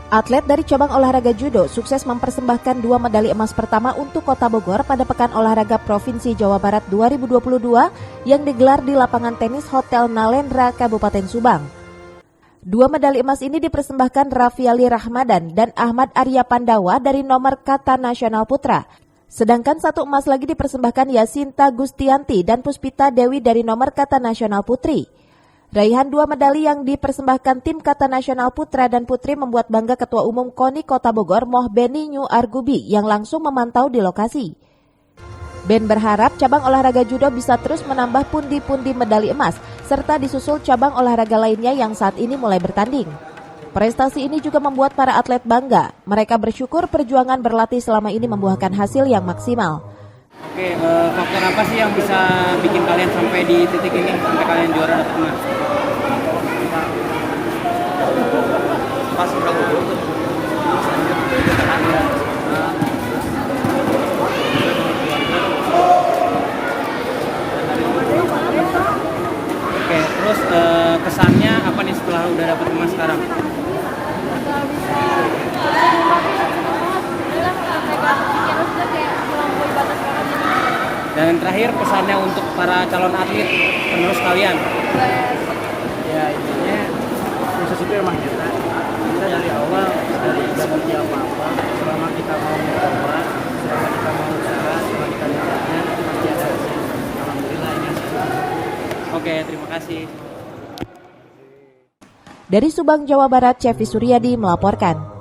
Atlet dari cabang olahraga judo sukses mempersembahkan 2 medali emas pertama untuk Kota Bogor pada Pekan Olahraga Provinsi Jawa Barat 2022 yang digelar di lapangan tenis Hotel Nalendra, Kabupaten Subang. 2 medali emas ini dipersembahkan Raffiali Rahmadan dan Ahmad Arya Pandawa dari nomor kata nasional putra. Sedangkan 1 emas lagi dipersembahkan Yasinta Gustianti dan Puspita Dewi dari nomor kata nasional putri. Raihan 2 medali yang dipersembahkan tim kata nasional putra dan putri membuat bangga Ketua Umum KONI Kota Bogor Moh Beni New Argubi yang langsung memantau di lokasi. Ben berharap cabang olahraga judo bisa terus menambah pundi-pundi medali emas serta disusul cabang olahraga lainnya yang saat ini mulai bertanding. Prestasi ini juga membuat para atlet bangga. Mereka bersyukur perjuangan berlatih selama ini membuahkan hasil yang maksimal. Oke, faktor apa sih yang bisa bikin kalian sampai di titik ini, sampai kalian juara dapat emas? Pas Oke, terus kesannya apa nih setelah udah dapat emas sekarang? Dan terakhir pesannya untuk para calon atlet penerus kalian. Ya intinya proses itu emang kita dari awal dari gak ngerti apa-apa, selama kita mau mencoba, selama kita mau usaha, selama kita niatnya pasti ada hasil. Alhamdulillah ini hasilnya. Oke, terima kasih. Dari Subang, Jawa Barat, Cevi Suryadi melaporkan.